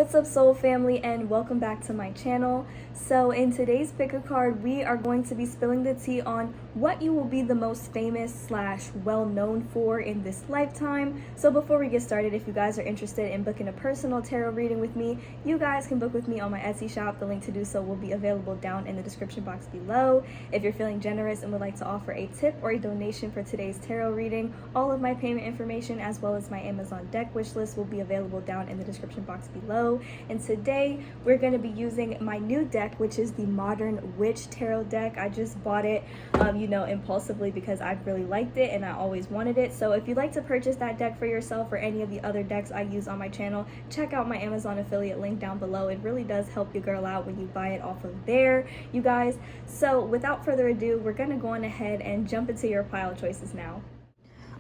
What's up, soul family, and welcome back to my channel. So in today's pick a card, we are going to be spilling the tea on what you will be the most famous / well known for in this lifetime. So before we get started, if you guys are interested in booking a personal tarot reading with me, you guys can book with me on my Etsy shop. The link to do so will be available down in the description box below. If you're feeling generous and would like to offer a tip or a donation for today's tarot reading, all of my payment information as well as my Amazon deck wish list will be available down in the description box below. And today we're going to be using my new deck, which is the Modern Witch Tarot deck. I just bought it impulsively because I really liked it and I always wanted it. So if you'd like to purchase that deck for yourself or any of the other decks I use on my channel, check out my Amazon affiliate link down below. It really does help your girl out when you buy it off of there, you guys. So without further ado, we're going to go on ahead and jump into your pile choices now.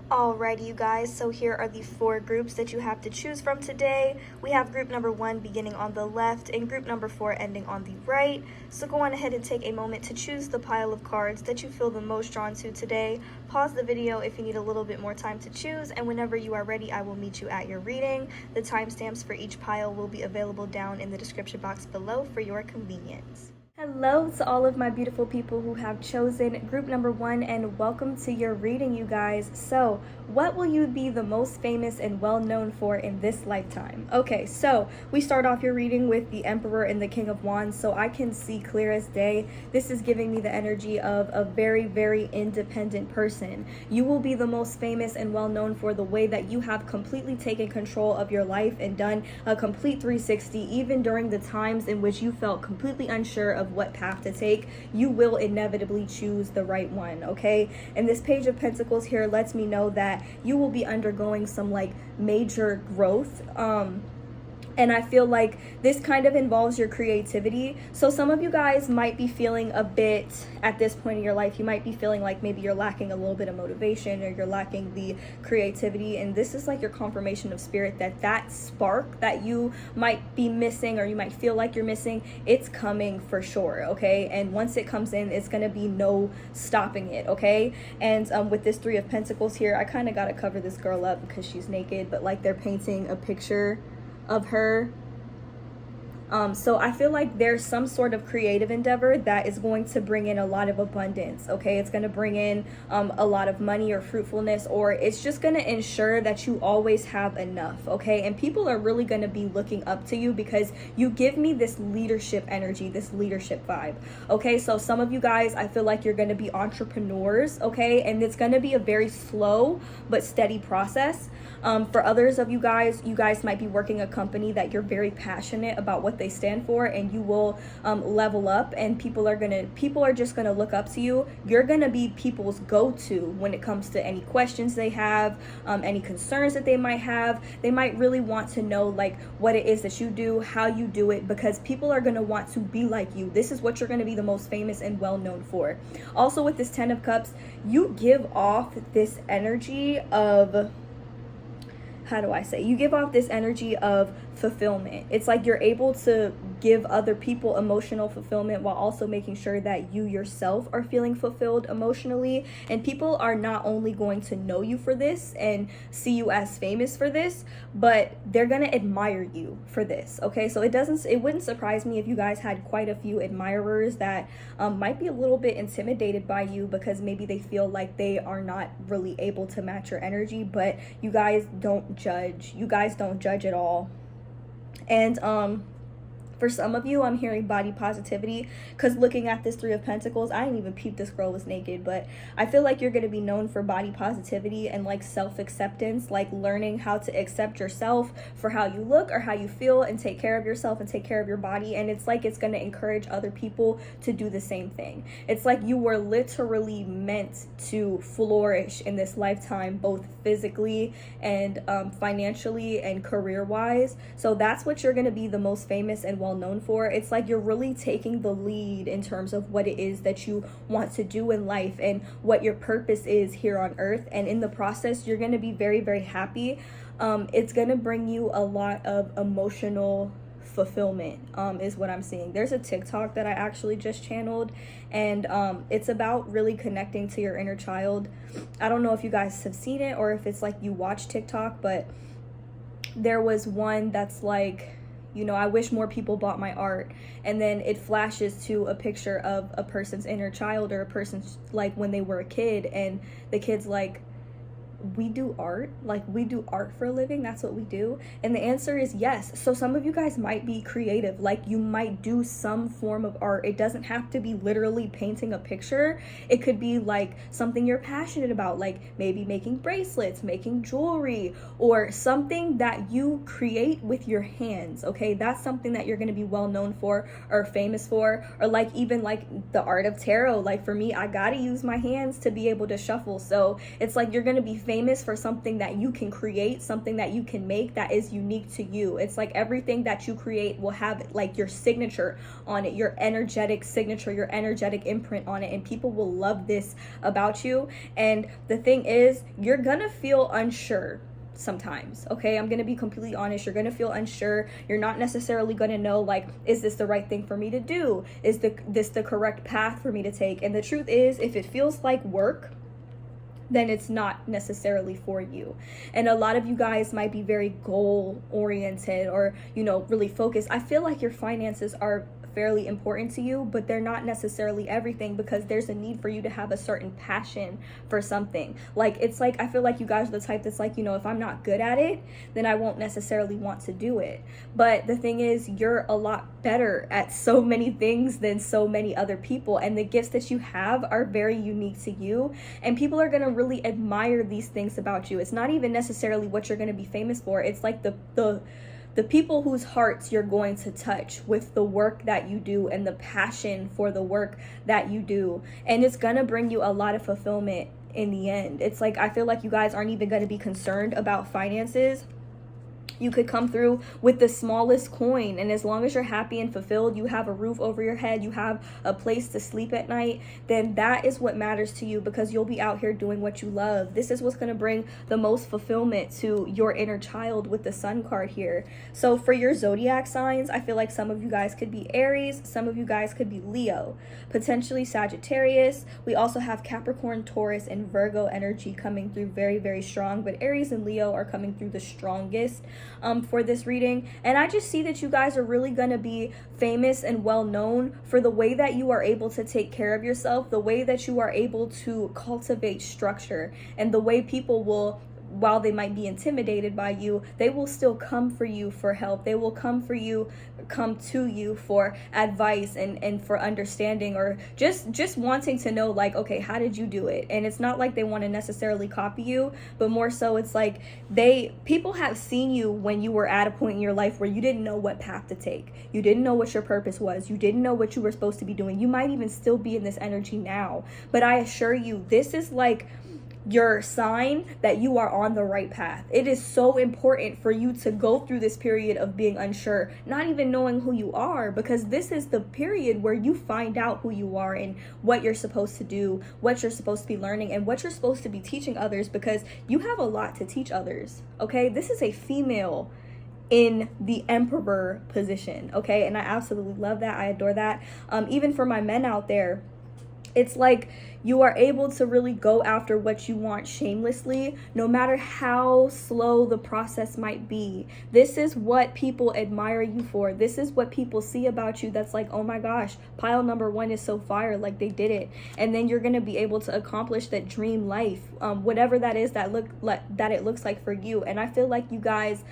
Alrighty, you guys, so here are the 4 groups that you have to choose from today. We have group number 1 beginning on the left and group number 4 ending on the right. So go on ahead and take a moment to choose the pile of cards that you feel the most drawn to today. Pause the video if you need a little bit more time to choose, and whenever you are ready, I will meet you at your reading. The timestamps for each pile will be available down in the description box below for your convenience. Hello to all of my beautiful people who have chosen group number 1, and welcome to your reading, you guys. So what will you be the most famous and well known for in this lifetime? Okay, so we start off your reading with the Emperor and the King of Wands. So I can see clear as day, this is giving me the energy of a very, very independent person. You will be the most famous and well known for the way that you have completely taken control of your life and done a complete 360, even during the times in which you felt completely unsure of what path to take. You will inevitably choose the right one, okay? And this Page of Pentacles here lets me know that you will be undergoing some major growth, and I feel like this kind of involves your creativity. So some of you guys might be feeling a bit, at this point in your life, you might be feeling like maybe you're lacking a little bit of motivation or you're lacking the creativity. And this is like your confirmation of spirit that that spark that you might be missing or you might feel like you're missing, it's coming for sure, okay? And once it comes in, it's gonna be no stopping it, okay? And with this 3 of Pentacles here, I kind of gotta cover this girl up because she's naked, but like they're painting a picture of her. So I feel like there's some sort of creative endeavor that is going to bring in a lot of abundance, okay? It's going to bring in a lot of money or fruitfulness, or it's just going to ensure that you always have enough, okay? And people are really going to be looking up to you because you give me this leadership energy, this leadership vibe, okay? So some of you guys, I feel like you're going to be entrepreneurs, okay? And it's going to be a very slow but steady process. For others of you guys might be working a company that you're very passionate about what they stand for, and you will level up, and people are just gonna look up to you. You're gonna be people's go-to when it comes to any questions they have, any concerns that they might have. They might really want to know like what it is that you do, how you do it, because people are gonna want to be like you. This is what you're gonna be the most famous and well known for. Also with this 10 of Cups, you give off this energy of, how do I say, you give off this energy of fulfillment. It's like you're able to give other people emotional fulfillment while also making sure that you yourself are feeling fulfilled emotionally. And people are not only going to know you for this and see you as famous for this, but they're gonna admire you for this, okay? So it wouldn't surprise me if you guys had quite a few admirers that might be a little bit intimidated by you because maybe they feel like they are not really able to match your energy, but you guys don't judge. You guys don't judge at all. And for some of you, I'm hearing body positivity, because looking at this 3 of Pentacles, I didn't even peep this girl was naked, but I feel like you're going to be known for body positivity and like self-acceptance, like learning how to accept yourself for how you look or how you feel and take care of yourself and take care of your body. And it's like it's going to encourage other people to do the same thing. It's like you were literally meant to flourish in this lifetime, both physically and financially and career-wise. So that's what you're going to be the most famous and well known for. It's like you're really taking the lead in terms of what it is that you want to do in life and what your purpose is here on earth. And in the process, you're going to be very, very happy. It's going to bring you a lot of emotional fulfillment, is what I'm seeing. There's a TikTok that I actually just channeled, and it's about really connecting to your inner child. I don't know if you guys have seen it or if it's like you watch TikTok, but there was one that's like, You know, I wish more people bought my art. And then it flashes to a picture of a person's inner child, or a person's like when they were a kid, and the kid's like, we do art? Like, we do art for a living? That's what we do? And the answer is yes. So some of you guys might be creative. Like, you might do some form of art. It doesn't have to be literally painting a picture. It could be like something you're passionate about, like maybe making bracelets, making jewelry, or something that you create with your hands. Okay, that's something that you're going to be well known for or famous for. Or like even like the art of tarot. Like for me, I gotta use my hands to be able to shuffle. So it's like you're going to be famous for something that you can create, something that you can make that is unique to you. It's like everything that you create will have like your signature on it, your energetic signature, your energetic imprint on it, and people will love this about you. And the thing is, you're gonna feel unsure sometimes. Okay, I'm gonna be completely honest. You're gonna feel unsure. You're not necessarily gonna know, like, is this the right thing for me to do? Is this the correct path for me to take? And the truth is, if it feels like work, then it's not necessarily for you. And a lot of you guys might be very goal oriented, or, you know, really focused. I feel like your finances are fairly important to you, but they're not necessarily everything, because there's a need for you to have a certain passion for something. Like, it's like, I feel like you guys are the type that's like, you know, if I'm not good at it, then I won't necessarily want to do it. But the thing is, you're a lot better at so many things than so many other people, and the gifts that you have are very unique to you, and people are going to really admire these things about you. It's not even necessarily what you're going to be famous for. It's like the people whose hearts you're going to touch with the work that you do and the passion for the work that you do. And it's gonna bring you a lot of fulfillment in the end. It's like, I feel like you guys aren't even gonna be concerned about finances. You could come through with the smallest coin, and as long as you're happy and fulfilled, you have a roof over your head, you have a place to sleep at night, then that is what matters to you, because you'll be out here doing what you love. This is what's going to bring the most fulfillment to your inner child with the Sun card here. So for your zodiac signs, I feel like some of you guys could be Aries, some of you guys could be Leo, potentially Sagittarius. We also have Capricorn, Taurus, and Virgo energy coming through very, very strong, but Aries and Leo are coming through the strongest for this reading. And I just see that you guys are really going to be famous and well known for the way that you are able to take care of yourself, the way that you are able to cultivate structure, and the way people will, while they might be intimidated by you, they will still come for you for help. They will come to you for advice and for understanding, or just wanting to know, like, okay, how did you do it? And it's not like they want to necessarily copy you, but more so it's like people have seen you when you were at a point in your life where you didn't know what path to take. You didn't know what your purpose was. You didn't know what you were supposed to be doing. You might even still be in this energy now, but I assure you, this is like your sign that you are on the right path. It is so important for you to go through this period of being unsure, not even knowing who you are, because this is the period where you find out who you are and what you're supposed to do, what you're supposed to be learning, and what you're supposed to be teaching others, because you have a lot to teach others. Okay, this is a female in the emperor position. Okay, and I absolutely love that. I adore that. Even for my men out there, it's like you are able to really go after what you want shamelessly, no matter how slow the process might be. This is what people admire you for. This is what people see about you that's like, oh my gosh, pile number one is so fire, like they did it. And then you're going to be able to accomplish that dream life, whatever that is that it looks like for you. And I feel like you guys,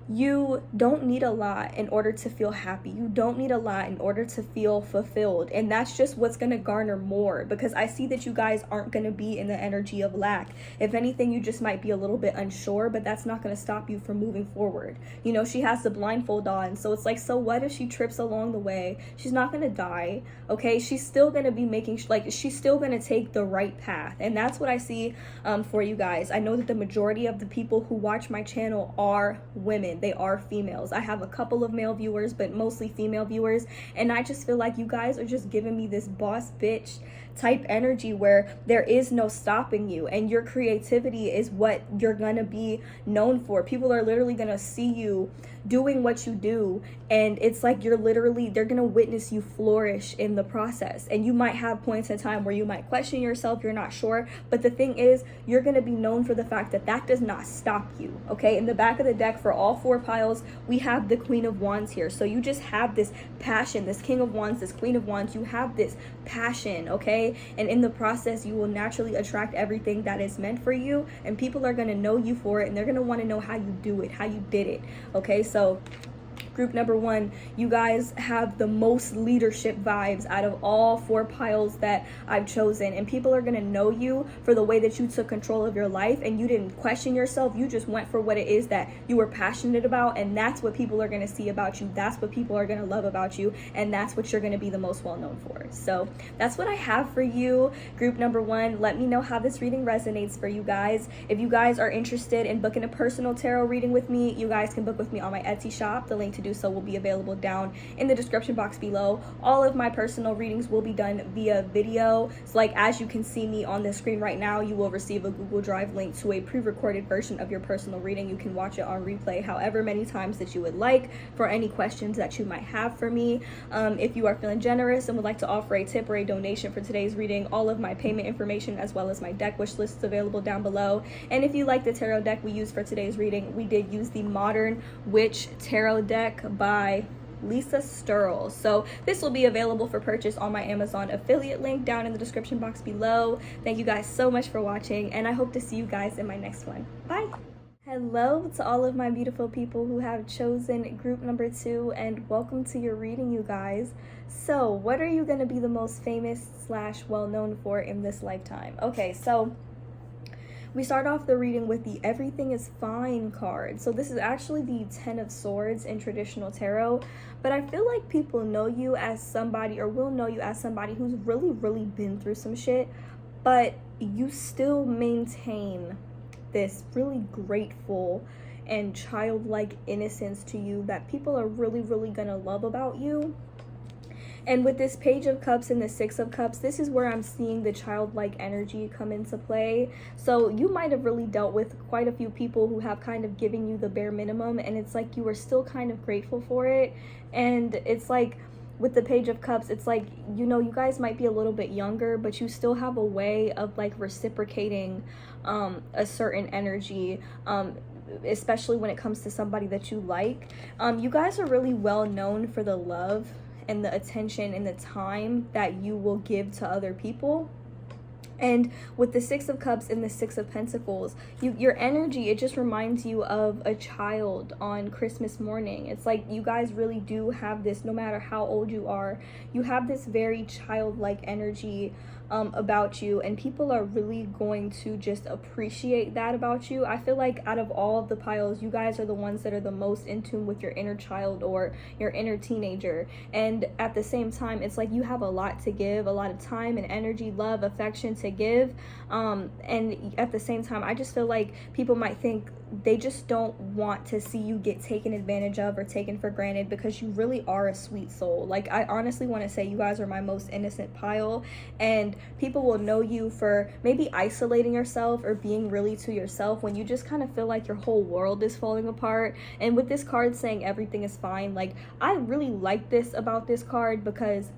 you don't need a lot in order to feel happy. You don't need a lot in order to feel fulfilled. And that's just what's going to garner more, because I see that you guys aren't going to be in the energy of lack. If anything, you just might be a little bit unsure, but that's not going to stop you from moving forward. You know, she has the blindfold on, so it's like, so what if she trips along the way? She's not going to die, okay? She's still going to be she's still going to take the right path. And that's what I see for you guys. I know that the majority of the people who watch my channel are women. They are females. I have a couple of male viewers, but mostly female viewers, and I just feel like you guys are just giving me this boss bitch type energy where there is no stopping you, and your creativity is what you're gonna be known for. People are literally gonna see you doing what you do, and it's like they're gonna witness you flourish in the process. And you might have points in time where you might question yourself, you're not sure, but the thing is, you're gonna be known for the fact that that does not stop you. Okay, in the back of the deck for all 4 piles, we have the Queen of Wands here. So you just have this passion, this King of Wands, this Queen of Wands, you have this passion, okay? And in the process, you will naturally attract everything that is meant for you, and people are gonna know you for it, and they're gonna wanna know how you do it, how you did it, okay? So group number 1, you guys have the most leadership vibes out of all 4 piles that I've chosen, and people are going to know you for the way that you took control of your life and you didn't question yourself. You just went for what it is that you were passionate about, and that's what people are going to see about you. That's what people are going to love about you, and that's what you're going to be the most well known for. So that's what I have for you, group number 1. Let me know how this reading resonates for you guys. If you guys are interested in booking a personal tarot reading with me, you guys can book with me on my Etsy shop. The link to do so will be available down in the description box below. All of my personal readings will be done via video. So like as you can see me on the screen right now, you will receive a Google Drive link to a pre-recorded version of your personal reading. You can watch it on replay however many times that you would like for any questions that you might have for me. If you are feeling generous and would like to offer a tip or a donation for today's reading, all of my payment information as well as my deck wish list is available down below. And if you like the tarot deck we used for today's reading, we did use the Modern Witch Tarot deck by Lisa Sturl. So this will be available for purchase on my Amazon affiliate link down in the description box below. Thank you guys so much for watching, and I hope to see you guys in my next one. Bye. Hello to all of my beautiful people who have chosen group number 2, and welcome to your reading, you guys. So what are you going to be the most famous / well known for in this lifetime? Okay, so we start off the reading with the Everything is Fine card. So this is actually the 10 of Swords in traditional tarot, but I feel like people know you as somebody, or will know you as somebody who's really been through some shit, but you still maintain this really grateful and childlike innocence to you that people are really gonna love about you. And with this Page of Cups and the 6 of Cups, this is where I'm seeing the childlike energy come into play. So you might have really dealt with quite a few people who have kind of given you the bare minimum, and it's like you were still kind of grateful for it. And it's like with the Page of Cups, it's like, you know, you guys might be a little bit younger, but you still have a way of like reciprocating a certain energy, especially when it comes to somebody that you like. You guys are really well known for the love and the attention and the time that you will give to other people. And with the 6 of Cups and the 6 of Pentacles, your energy, it just reminds you of a child on Christmas morning. It's like you guys really do have this, no matter how old you are, you have this very childlike energy about you, and people are really going to just appreciate that about you. I feel like out of all of the piles, you guys are the ones that are the most in tune with your inner child or your inner teenager. And at the same time, it's like you have a lot to give, a lot of time and energy, love, affection to give. And at the same time, I just feel like people might think they just don't want to see you get taken advantage of or taken for granted, because you really are a sweet soul. Like, I honestly want to say you guys are my most innocent pile, and people will know you for maybe isolating yourself or being really to yourself when you just kind of feel like your whole world is falling apart. And with this card saying everything is fine, like, I really like this about this card, because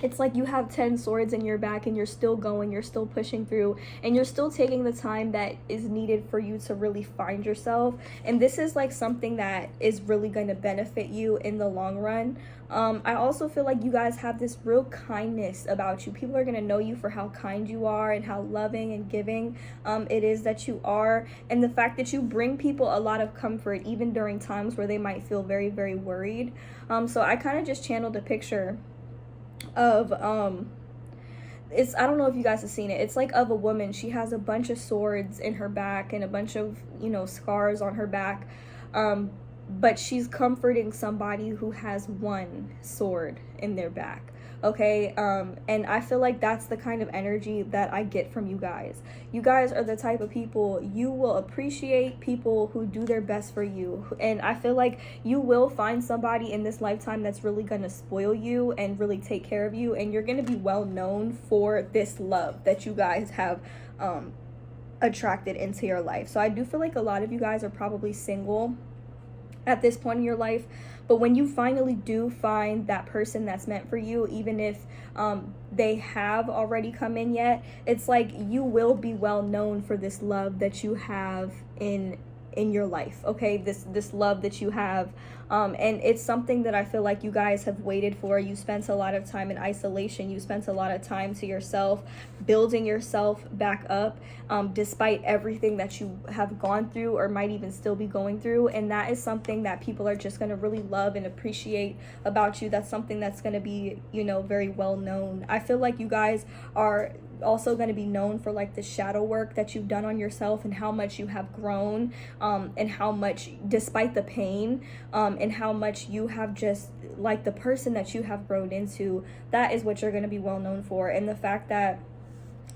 it's like you have 10 swords in your back and you're still going, you're still pushing through, and you're still taking the time that is needed for you to really find yourself. And this is like something that is really going to benefit you in the long run. I also feel like you guys have this real kindness about you. People are going to know you for how kind you are and how loving and giving it is that you are, and the fact that you bring people a lot of comfort even during times where they might feel very worried. So I kind of just channeled a picture of it's, I don't know if you guys have seen it, it's like of a woman. She has a bunch of swords in her back and a bunch of, you know, scars on her back, but she's comforting somebody who has one sword in their back. okay? And I feel like that's the kind of energy that I get from you guys. You guys are the type of people, you will appreciate people who do their best for you, and I feel like you will find somebody in this lifetime that's really gonna spoil you and really take care of you, and you're gonna be well known for this love that you guys have attracted into your life. So I do feel like a lot of you guys are probably single at this point in your life, but when you finally do find that person that's meant for you, even if they have already come in yet, it's like you will be well known for this love that you have in your life, okay? This love that you have, and it's something that I feel like you guys have waited for. You spent a lot of time in isolation, you spent a lot of time to yourself, building yourself back up, despite everything that you have gone through or might even still be going through, and that is something that people are just going to really love and appreciate about you. That's something that's going to be, you know, very well known. I feel like you guys are also going to be known for like the shadow work that you've done on yourself, and how much you have grown, and how much, despite the pain, and how much you have just, like, the person that you have grown into, that is what you're going to be well known for. And the fact that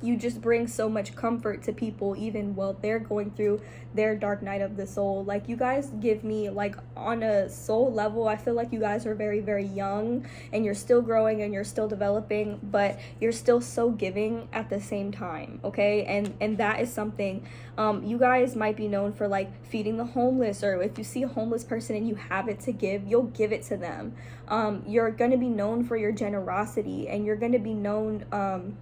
you just bring so much comfort to people even while they're going through their dark night of the soul. Like, you guys give me, like, on a soul level, I feel like you guys are very, very young, and you're still growing and you're still developing, but you're still so giving at the same time, okay? And that is something, you guys might be known for, like, feeding the homeless, or if you see a homeless person and you have it to give, you'll give it to them. You're going to be known for your generosity, and you're going to be known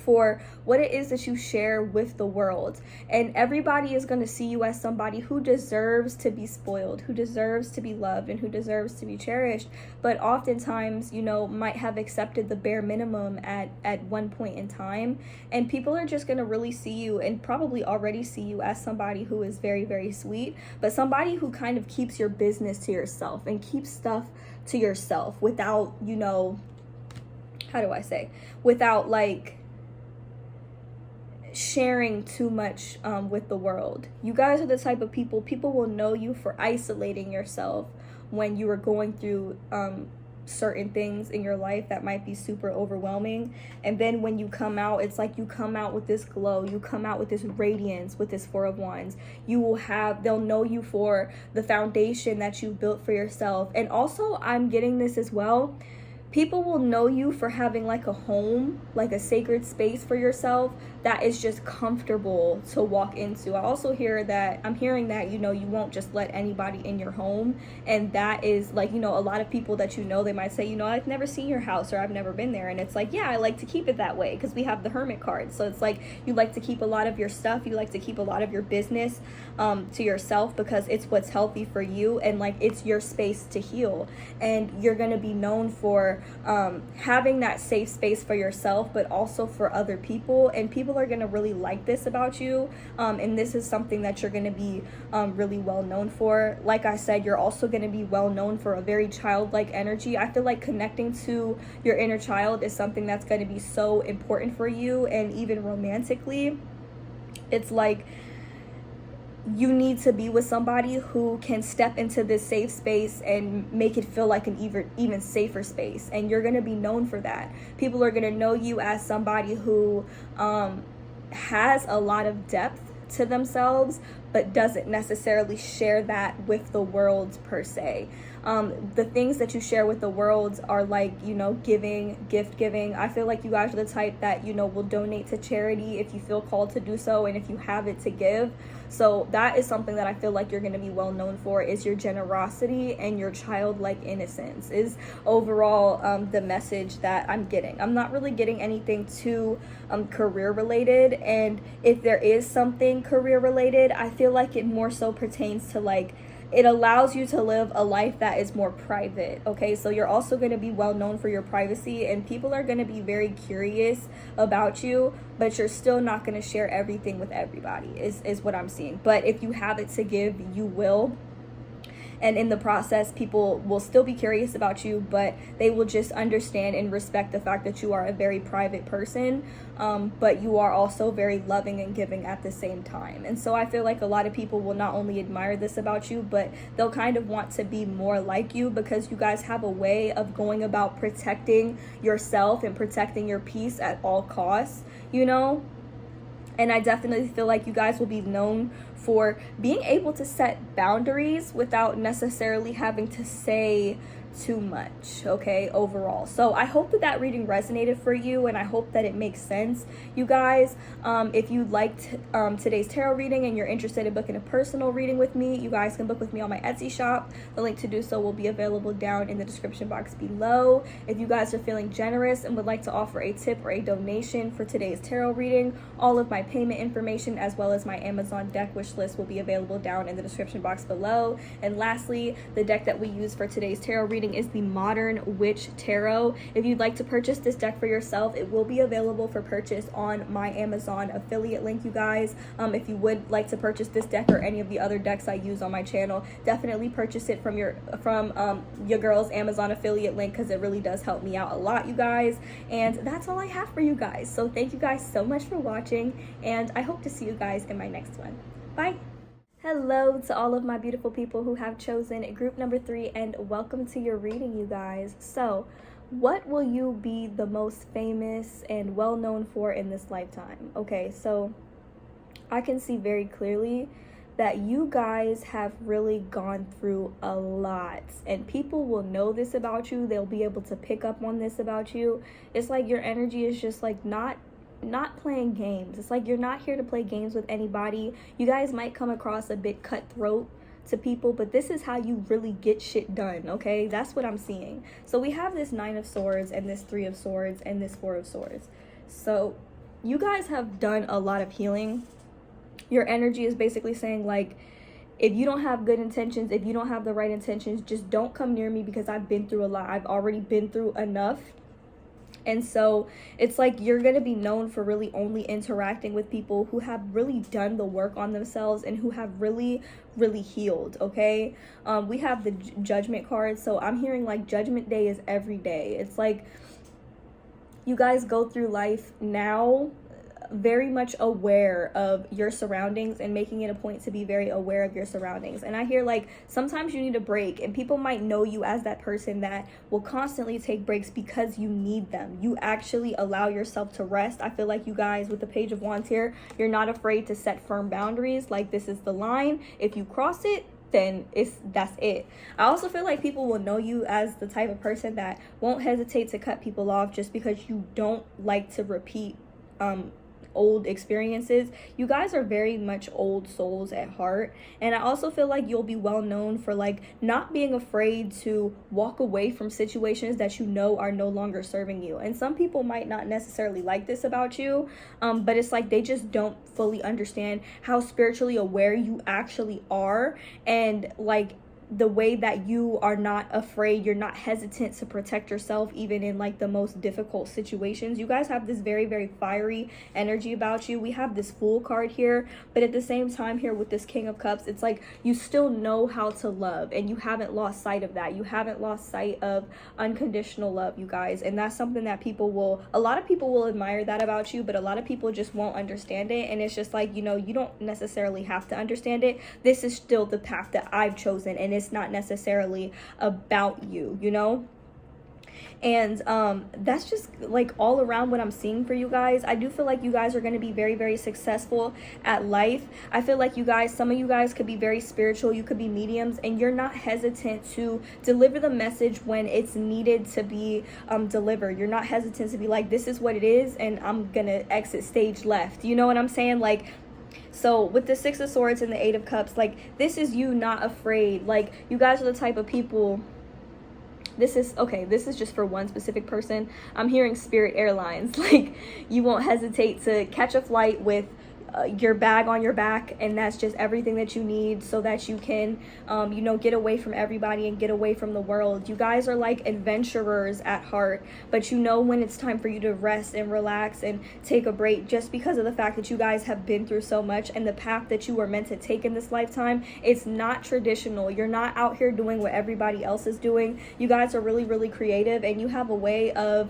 for what it is that you share with the world. And everybody is going to see you as somebody who deserves to be spoiled, who deserves to be loved, and who deserves to be cherished, but oftentimes, you know, might have accepted the bare minimum at one point in time. And people are just going to really see you, and probably already see you, as somebody who is very, very sweet, but somebody who kind of keeps your business to yourself and keeps stuff to yourself without, you know, how do I say, without, like, sharing too much with the world. You guys are the type of people will know you for isolating yourself when you are going through certain things in your life that might be super overwhelming, and then when you come out, it's like you come out with this glow, you come out with this radiance, with this Four of Wands. They'll know you for the foundation that you've built for yourself. And also, I'm getting this as well, people will know you for having, like, a home, like a sacred space for yourself that is just comfortable to walk into. I also hear that, I'm hearing that, you know, you won't just let anybody in your home. And that is, like, you know, a lot of people that you know, they might say, you know, I've never seen your house, or I've never been there. And it's like, yeah, I like to keep it that way because we have the Hermit card. So it's like, you like to keep a lot of your stuff, you like to keep a lot of your business to yourself, because it's what's healthy for you, and, like, it's your space to heal. And you're going to be known for having that safe space for yourself, but also for other people. And people are going to really like this about you, and this is something that you're going to be really well known for. Like I said, you're also going to be well known for a very childlike energy. I feel like connecting to your inner child is something that's going to be so important for you. And even romantically, it's like you need to be with somebody who can step into this safe space and make it feel like an even safer space. And you're going to be known for that. People are going to know you as somebody who has a lot of depth to themselves, but doesn't necessarily share that with the world per se. The things that you share with the world are, like, you know, gift giving. I feel like you guys are the type that, you know, will donate to charity if you feel called to do so, and if you have it to give. So that is something that I feel like you're going to be well known for, is your generosity and your childlike innocence, is overall the message that I'm getting. I'm not really getting anything too career related, and if there is something career related, I feel like it more so pertains to, like, it allows you to live a life that is more private, okay? So you're also going to be well known for your privacy, and people are going to be very curious about you, but you're still not going to share everything with everybody, is what I'm seeing. But if you have it to give, you will. and in the process people will still be curious about you, but they will just understand and respect the fact that you are a very private person, but you are also very loving and giving at the same time. And so I feel like a lot of people will not only admire this about you, but they'll kind of want to be more like you, because you guys have a way of going about protecting yourself and protecting your peace at all costs, you know. And I definitely feel like you guys will be known for being able to set boundaries without necessarily having to say too much, okay, overall. So I hope that reading resonated for you, and I hope that it makes sense, you guys. If you liked today's tarot reading and you're interested in booking a personal reading with me, you guys can book with me on my Etsy shop. The link to do so will be available down in the description box below. If you guys are feeling generous and would like to offer a tip or a donation for today's tarot reading, all of my payment information as well as my Amazon deck wish list will be available down in the description box below. And lastly, the deck that we use for today's tarot reading is the Modern Witch Tarot. If you'd like to purchase this deck for yourself, it will be available for purchase on my Amazon affiliate link, you guys. If you would like to purchase this deck or any of the other decks I use on my channel, definitely purchase it from your girl's Amazon affiliate link, because it really does help me out a lot, you guys. And that's all I have for you guys. So thank you guys so much for watching, and I hope to see you guys in my next one. Bye. Hello to all of my beautiful people who have chosen group number 3, and welcome to your reading, you guys. So what will you be the most famous and well known for in this lifetime? Okay, so I can see very clearly that you guys have really gone through a lot, and people will know this about you. They'll be able to pick up on this about you. It's like your energy is just like not playing games. It's like you're not here to play games with anybody. You guys might come across a bit cutthroat to people, but this is how you really get shit done, okay? That's what I'm seeing. So we have this 9 of Swords and this 3 of Swords and this 4 of Swords. So you guys have done a lot of healing. Your energy is basically saying, like, if you don't have good intentions, if you don't have the right intentions, just don't come near me, because I've been through a lot. I've already been through enough. And so it's like you're going to be known for really only interacting with people who have really done the work on themselves and who have really healed, okay? We have the Judgment card, so I'm hearing like Judgment Day is every day. It's like you guys go through life now very much aware of your surroundings and making it a point to be very aware of your surroundings. And I hear like sometimes you need a break, and people might know you as that person that will constantly take breaks because you need them. You actually allow yourself to rest. I feel like you guys with the Page of Wands here, you're not afraid to set firm boundaries. Like, this is the line. If you cross it, then that's it. I also feel like people will know you as the type of person that won't hesitate to cut people off just because you don't like to repeat old experiences. You guys are very much old souls at heart. And I also feel like you'll be well known for like not being afraid to walk away from situations that you know are no longer serving you. And some people might not necessarily like this about you, but it's like they just don't fully understand how spiritually aware you actually are, and like the way that you are not afraid, you're not hesitant to protect yourself even in like the most difficult situations. You guys have this very fiery energy about you. We have this Fool card here, but at the same time here with this King of Cups, it's like you still know how to love, and you haven't lost sight of that. You haven't lost sight of unconditional love, you guys. And that's something that a lot of people will admire that about you, but a lot of people just won't understand it. And it's just like, you know, you don't necessarily have to understand it. This is still the path that I've chosen, and it's not necessarily about you, you know? And that's just like all around what I'm seeing for you guys. I do feel like you guys are going to be very successful at life. I feel like you guys, some of you guys could be very spiritual, you could be mediums, and you're not hesitant to deliver the message when it's needed to be delivered. You're not hesitant to be like, this is what it is, and I'm gonna exit stage left. You know what I'm saying? Like, so with the 6 of Swords and the 8 of Cups, like, this is you not afraid. Like, you guys are the type of people, this is just for one specific person. I'm hearing Spirit Airlines. Like, you won't hesitate to catch a flight with your bag on your back, and that's just everything that you need so that you can you know, get away from everybody and get away from the world. You guys are like adventurers at heart, but you know when it's time for you to rest and relax and take a break, just because of the fact that you guys have been through so much, and the path that you were meant to take in this lifetime, it's not traditional. You're not out here doing what everybody else is doing. You guys are really, really creative, and you have a way of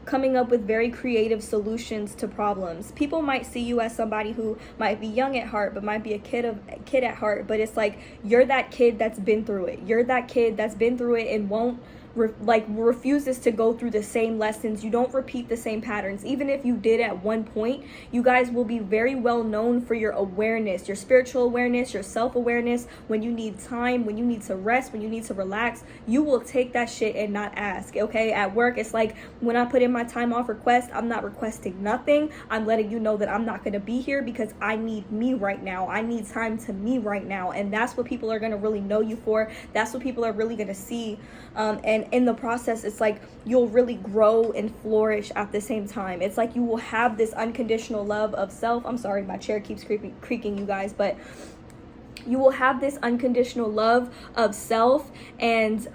coming up with very creative solutions to problems. People might see you as somebody who might be young at heart, but might be a kid at heart, but it's like you're that kid that's been through it. You're that kid that's been through it and won't refuses to go through the same lessons. You don't repeat the same patterns. Even if you did at one point, you guys will be very well known for your awareness, your spiritual awareness, your self-awareness. When you need time, when you need to rest, when you need to relax, you will take that shit and not ask. Okay, at work, it's like when I put in my time off request, I'm not requesting nothing. I'm letting you know that I'm not going to be here because I need me right now. I need time to me right now. And that's what people are going to really know you for. That's what people are really going to see. And in the process, it's like you'll really grow and flourish at the same time. It's like you will have this unconditional love of self. I'm sorry, my chair keeps creaking, you guys, but you will have this unconditional love of self, and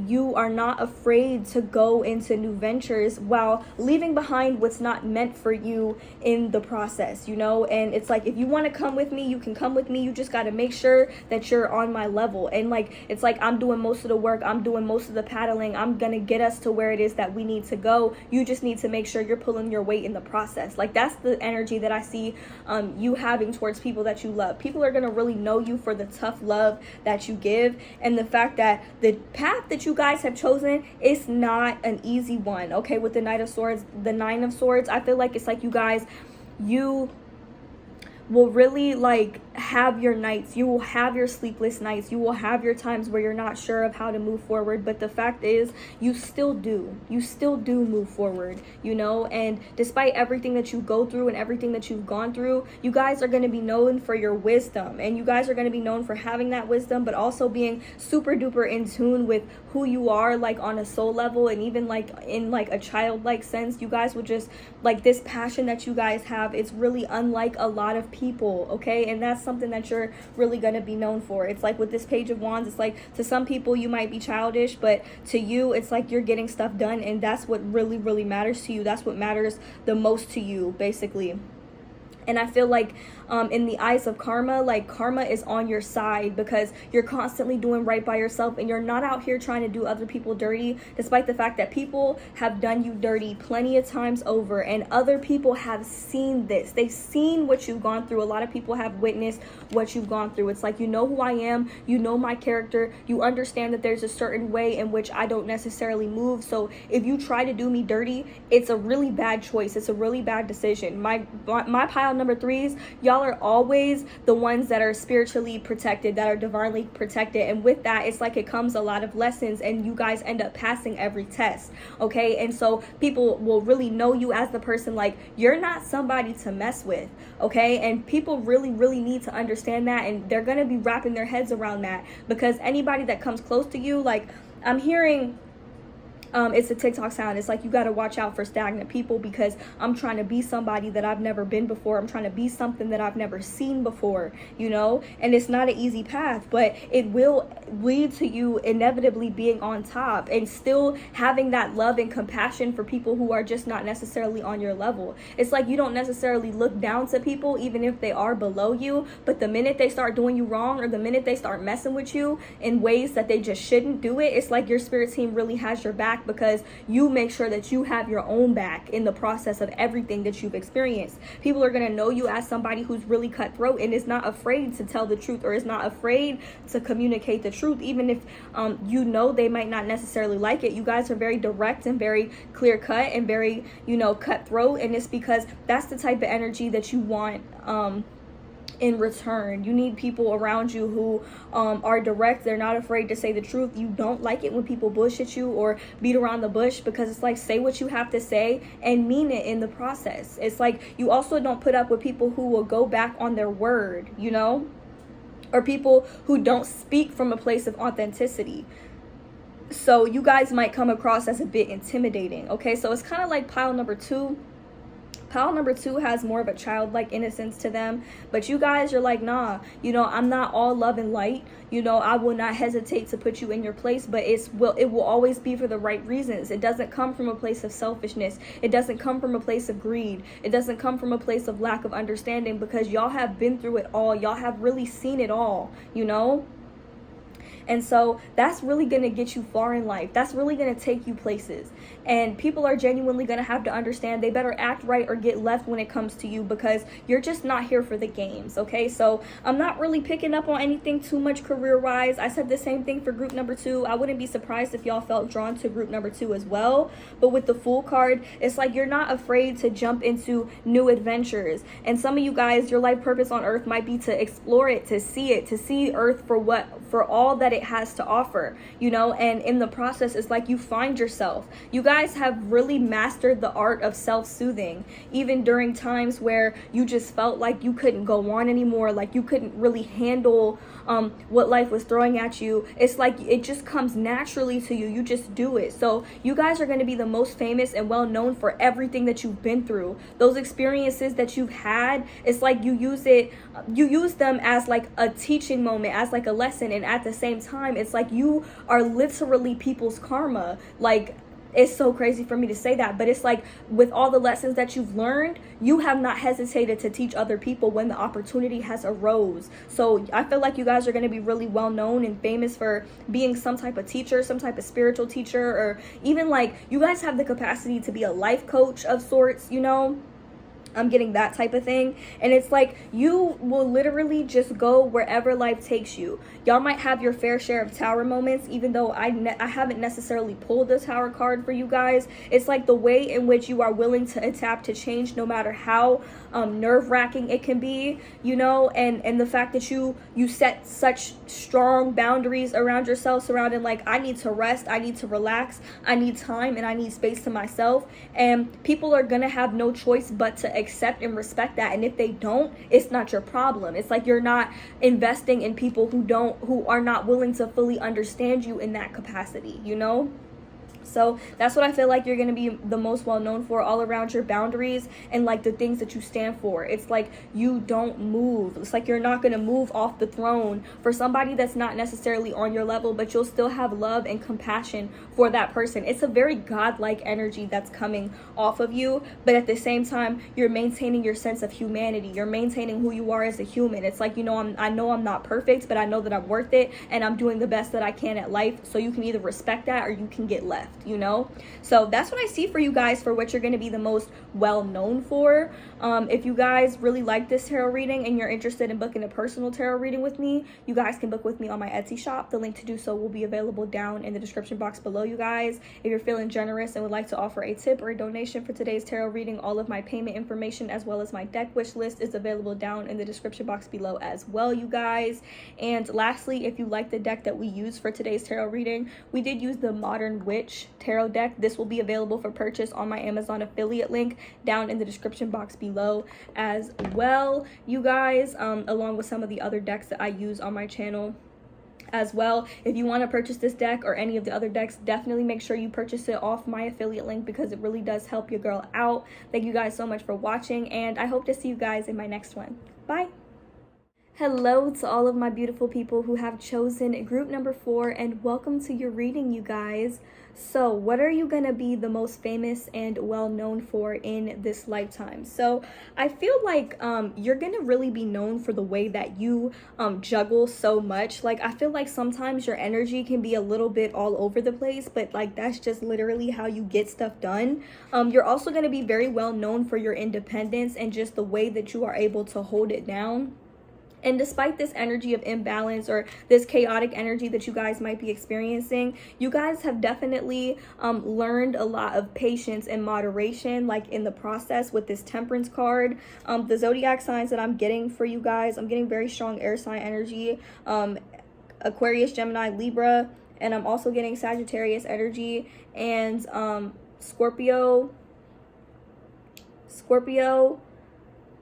you are not afraid to go into new ventures while leaving behind what's not meant for you in the process, you know. And it's like, if you want to come with me, you can come with me. You just got to make sure that you're on my level. And like, it's like I'm doing most of the work, I'm doing most of the paddling, I'm gonna get us to where it is that we need to go. You just need to make sure you're pulling your weight in the process. Like, that's the energy that I see you having towards people that you love. People are gonna really know you for the tough love that you give, and the fact that the path that you guys have chosen is not an easy one. Okay, with the Nine of Swords, I feel like it's like you will really like have your nights, you will have your sleepless nights, you will have your times where you're not sure of how to move forward, but the fact is you still do move forward, you know. And despite everything that you go through and everything that you've gone through, you guys are going to be known for your wisdom, and you guys are going to be known for having that wisdom, but also being super duper in tune with who you are, like on a soul level, and even like in like a childlike sense. You guys will just like this passion that you guys have, it's really unlike a lot of people, okay? And that's something that you're really going to be known for. It's like with this Page of Wands, it's like to some people you might be childish, but to you it's like you're getting stuff done, and that's what really matters to you. That's what matters the most to you, basically. And I feel like in the eyes of karma, like karma is on your side, because you're constantly doing right by yourself, and you're not out here trying to do other people dirty, despite the fact that people have done you dirty plenty of times over, and other people have seen this. They've seen what you've gone through. A lot of people have witnessed what you've gone through. It's like, you know who I am, you know my character, you understand that there's a certain way in which I don't necessarily move. So if you try to do me dirty, it's a really bad choice. It's a really bad decision. My pile number 3s, y'all are always the ones that are spiritually protected, that are divinely protected, and with that it's like it comes a lot of lessons, and you guys end up passing every test, okay? And so people will really know you as the person, like you're not somebody to mess with, okay? And people really need to understand that, and they're gonna be wrapping their heads around that, because anybody that comes close to you, like I'm hearing it's a TikTok sound. It's like, you got to watch out for stagnant people, because I'm trying to be somebody that I've never been before. I'm trying to be something that I've never seen before, you know. And it's not an easy path, but it will lead to you inevitably being on top and still having that love and compassion for people who are just not necessarily on your level. It's like you don't necessarily look down to people even if they are below you, but the minute they start doing you wrong, or the minute they start messing with you in ways that they just shouldn't do it, it's like your spirit team really has your back, because you make sure that you have your own back in the process of everything that you've experienced. People are going to know you as somebody who's really cutthroat and is not afraid to tell the truth, or is not afraid to communicate the truth, even if you know they might not necessarily like it. You guys are very direct and very clear cut and very, you know, cutthroat, and it's because that's the type of energy that you want in return. You need people around you who are direct. They're not afraid to say the truth. You don't like it when people bullshit you or beat around the bush, because it's like, say what you have to say and mean it in the process. It's like you also don't put up with people who will go back on their word, you know, or people who don't speak from a place of authenticity. So you guys might come across as a bit intimidating, okay? So it's kind of like pile number 2. Pile number 2 has more of a childlike innocence to them, but you guys are like, nah, you know, I'm not all love and light. You know, I will not hesitate to put you in your place, but it will always be for the right reasons. It doesn't come from a place of selfishness. It doesn't come from a place of greed. It doesn't come from a place of lack of understanding, because y'all have been through it all. Y'all have really seen it all, you know? And so that's really going to get you far in life. That's really going to take you places. And people are genuinely going to have to understand they better act right or get left when it comes to you, because you're just not here for the games, okay? So I'm not really picking up on anything too much career-wise. I said the same thing for group number 2. I wouldn't be surprised if y'all felt drawn to group number 2 as well. But with the Fool card, it's like you're not afraid to jump into new adventures. And some of you guys, your life purpose on Earth might be to explore it, to see Earth for all that it has to offer, you know? And in the process, it's like you find yourself. You guys have really mastered the art of self-soothing, even during times where you just felt like you couldn't go on anymore, like you couldn't really handle what life was throwing at you. It's like it just comes naturally to you. You just do it. So you guys are going to be the most famous and well known for everything that you've been through. Those experiences that you've had, it's like you use them as like a teaching moment, as like a lesson. And at the same time, it's like you are literally people's karma. Like, it's so crazy for me to say that, but it's like with all the lessons that you've learned, you have not hesitated to teach other people when the opportunity has arose. So I feel like you guys are going to be really well known and famous for being some type of teacher, some type of spiritual teacher, or even like you guys have the capacity to be a life coach of sorts, you know? I'm getting that type of thing. And it's like you will literally just go wherever life takes you. Y'all might have your fair share of tower moments, even though I haven't necessarily pulled the tower card for you guys. It's like the way in which you are willing to adapt to change, no matter how nerve-wracking it can be, you know? And the fact that you set such strong boundaries around yourself, surrounding like, I need to rest, I need to relax, I need time, and I need space to myself. And people are gonna have no choice but to accept and respect that. And if they don't, it's not your problem. It's like you're not investing in people who are not willing to fully understand you in that capacity, you know? So that's what I feel like you're going to be the most well known for, all around your boundaries and like the things that you stand for. It's like you don't move. It's like you're not going to move off the throne for somebody that's not necessarily on your level, but you'll still have love and compassion for that person. It's a very godlike energy that's coming off of you, but at the same time, you're maintaining your sense of humanity. You're maintaining who you are as a human. It's like, you know, I know I'm not perfect, but I know that I'm worth it and I'm doing the best that I can at life. So you can either respect that or you can get left, you know? So that's what I see for you guys for what you're going to be the most well known for. If you guys really like this tarot reading and you're interested in booking a personal tarot reading with me, you guys can book with me on my Etsy shop. The link to do so will be available down in the description box below, you guys. If you're feeling generous and would like to offer a tip or a donation for today's tarot reading, all of my payment information as well as my deck wish list is available down in the description box below as well, you guys. And lastly, if you like the deck that we used for today's tarot reading, we did use the Modern Witch tarot deck. This will be available for purchase on my Amazon affiliate link down in the description box below as well, you guys, along with some of the other decks that I use on my channel as well. If you want to purchase this deck or any of the other decks, definitely make sure you purchase it off my affiliate link because it really does help your girl out. Thank you guys so much for watching, and I hope to see you guys in my next one. Bye. Hello to all of my beautiful people who have chosen group number 4, and welcome to your reading, you guys. So what are you gonna be the most famous and well known for in this lifetime? So I feel like you're gonna really be known for the way that you juggle so much. Like, I feel like sometimes your energy can be a little bit all over the place, but like that's just literally how you get stuff done. You're also gonna be very well known for your independence and just the way that you are able to hold it down. And despite this energy of imbalance or this chaotic energy that you guys might be experiencing, you guys have definitely learned a lot of patience and moderation, like in the process with this Temperance card. The zodiac signs that I'm getting for you guys, I'm getting very strong air sign energy, Aquarius, Gemini, Libra, and I'm also getting Sagittarius energy and Scorpio,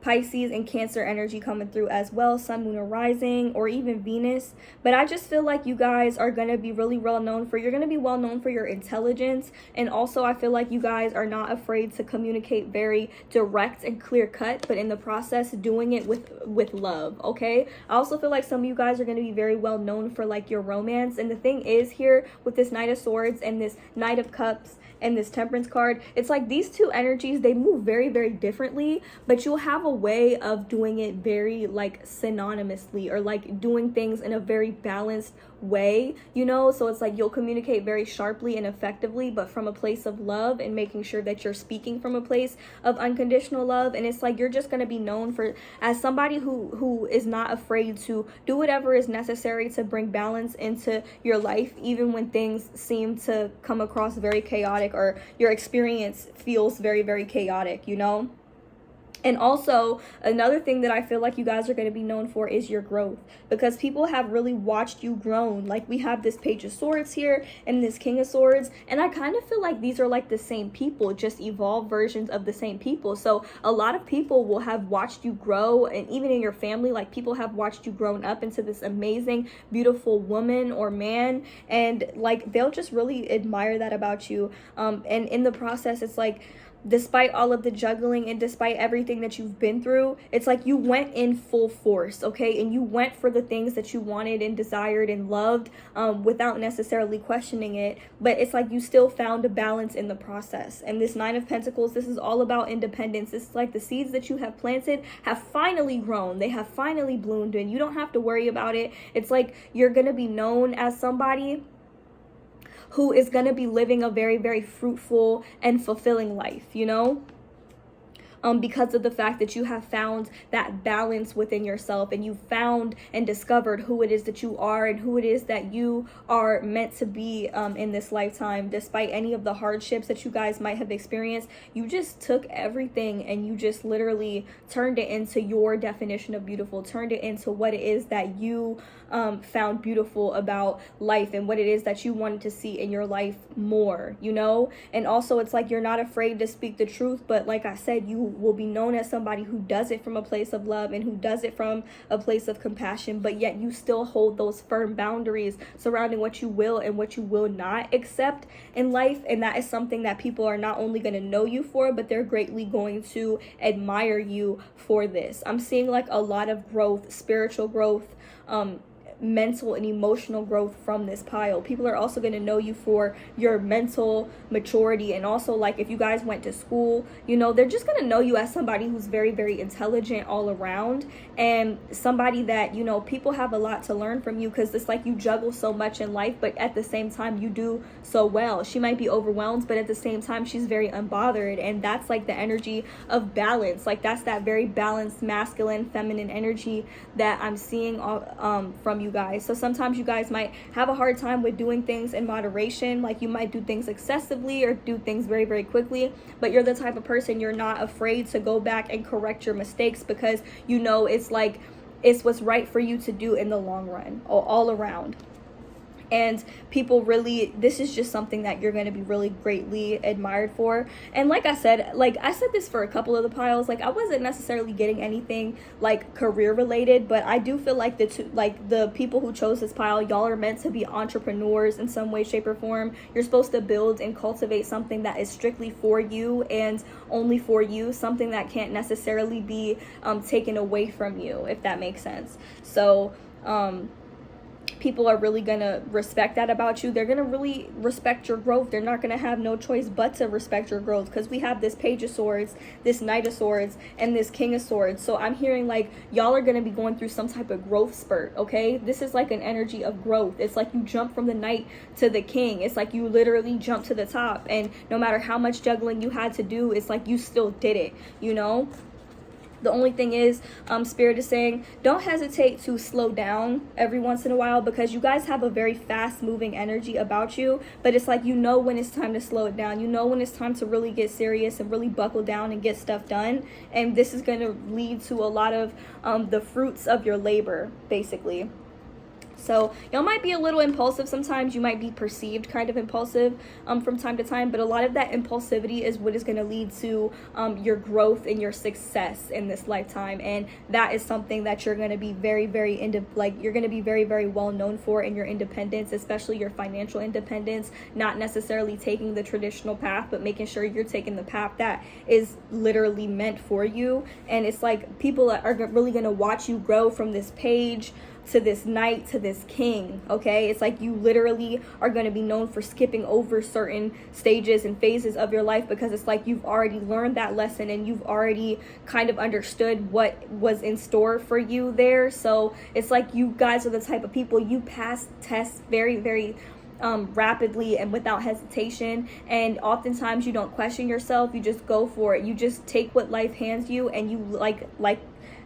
Pisces and Cancer energy coming through as well, Sun, Moon, or Rising, or even Venus. But I just feel like you guys are going to be really well known for, you're going to be well known for your intelligence. And also I feel like you guys are not afraid to communicate very direct and clear cut, but in the process doing it with love, okay? I also feel like some of you guys are going to be very well known for like your romance. And the thing is here with this Knight of Swords and this Knight of Cups and this Temperance card, it's like these two energies, they move very, very differently, but you'll have a way of doing it very like synonymously, or like doing things in a very balanced way, you know? So it's like you'll communicate very sharply and effectively, but from a place of love, and making sure that you're speaking from a place of unconditional love. And it's like you're just going to be known for as somebody who is not afraid to do whatever is necessary to bring balance into your life, even when things seem to come across very chaotic, or your experience feels very, very chaotic, you know? And also another thing that I feel like you guys are going to be known for is your growth, because people have really watched you grown. Like we have this Page of Swords here and this King of Swords, and I kind of feel like these are like the same people, just evolved versions of the same people. So a lot of people will have watched you grow, and even in your family, like people have watched you grown up into this amazing, beautiful woman or man, and like they'll just really admire that about you. And in the process, it's like, despite all of the juggling and despite everything that you've been through, it's like you went in full force, okay? And you went for the things that you wanted and desired and loved, without necessarily questioning it. But it's like you still found a balance in the process. And this Nine of Pentacles, this is all about independence. This is like the seeds that you have planted have finally grown. They have finally bloomed, and you don't have to worry about it. It's like you're going to be known as somebody who is going to be living a very, very fruitful and fulfilling life, you know? Because of the fact that you have found that balance within yourself, and you found and discovered who it is that you are and who it is that you are meant to be in this lifetime. Despite any of the hardships that you guys might have experienced, you just took everything and you just literally turned it into your definition of beautiful, turned it into what it is that you found beautiful about life, and what it is that you wanted to see in your life more, you know? And also it's like you're not afraid to speak the truth, but like I said, you will be known as somebody who does it from a place of love and who does it from a place of compassion, but yet you still hold those firm boundaries surrounding what you will and what you will not accept in life. And that is something that people are not only going to know you for, but they're greatly going to admire you for this. I'm seeing like a lot of growth, spiritual growth, mental and emotional growth from this pile. People are also going to know you for your mental maturity, and also like if you guys went to school, you know, they're just going to know you as somebody who's very, very intelligent all around, and somebody that, you know, people have a lot to learn from you, because it's like you juggle so much in life, but at the same time you do so well. She might be overwhelmed, but at the same time she's very unbothered, and that's like the energy of balance. Like that's that very balanced masculine feminine energy that I'm seeing from you guys. So sometimes you guys might have a hard time with doing things in moderation. Like you might do things excessively or do things very, very quickly, but you're the type of person, you're not afraid to go back and correct your mistakes, because you know it's like it's what's right for you to do in the long run, all around. And people really, this is just something that you're going to be really greatly admired for. And like I said this for a couple of the piles, like I wasn't necessarily getting anything like career related, but I do feel like the people who chose this pile, y'all are meant to be entrepreneurs in some way, shape, or form. You're supposed to build and cultivate something that is strictly for you and only for you, something that can't necessarily be taken away from you, if that makes sense. So people are really going to respect that about you. They're going to really respect your growth. They're not going to have no choice but to respect your growth, because we have this Page of Swords, this Knight of Swords, and this King of Swords. So I'm hearing like y'all are going to be going through some type of growth spurt, okay? This is like an energy of growth. It's like you jump from the Knight to the King. It's like you literally jump to the top, and no matter how much juggling you had to do, it's like you still did it, you know? The only thing is, Spirit is saying, don't hesitate to slow down every once in a while, because you guys have a very fast moving energy about you, but it's like, you know when it's time to slow it down. You know when it's time to really get serious and really buckle down and get stuff done. And this is going to lead to a lot of the fruits of your labor, basically. So y'all might be a little impulsive sometimes. You might be perceived kind of impulsive from time to time, but a lot of that impulsivity is what is going to lead to your growth and your success in this lifetime. And that is something that you're going to be very, very you're going to be very, very well known for in your independence, especially your financial independence. Not necessarily taking the traditional path, but making sure you're taking the path that is literally meant for you. And it's like people are really going to watch you grow from this page to this knight to this king. Okay, it's like you literally are going to be known for skipping over certain stages and phases of your life, because it's like you've already learned that lesson and you've already kind of understood what was in store for you there. So it's like you guys are the type of people, you pass tests very, very rapidly and without hesitation, and oftentimes you don't question yourself, you just go for it. You just take what life hands you, and you like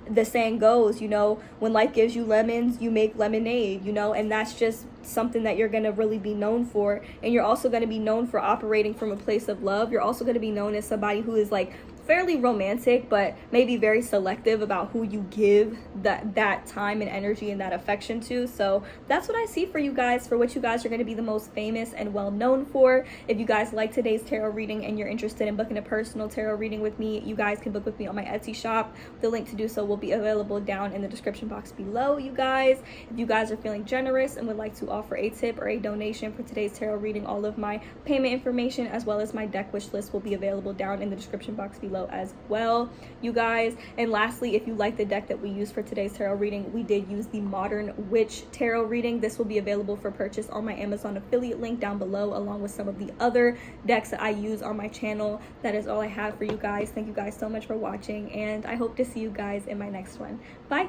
the saying goes, you know, when life gives you lemons, you make lemonade, you know. And that's just something that you're going to really be known for. And you're also going to be known for operating from a place of love. You're also going to be known as somebody who is like fairly romantic, but maybe very selective about who you give that time and energy and that affection to. So that's what I see for you guys, for what you guys are going to be the most famous and well known for. If you guys like today's tarot reading and you're interested in booking a personal tarot reading with me, you guys can book with me on my Etsy shop. The link to do so will be available down in the description box below, you guys. If you guys are feeling generous and would like to offer a tip or a donation for today's tarot reading, all of my payment information as well as my deck wish list will be available down in the description box below as well, you guys. And lastly, if you like the deck that we used for today's tarot reading, we did use the Modern Witch tarot reading. This will be available for purchase on my Amazon affiliate link down below, along with some of the other decks that I use on my channel. That is all I have for you guys. Thank you guys so much for watching, and I hope to see you guys in my next one. Bye.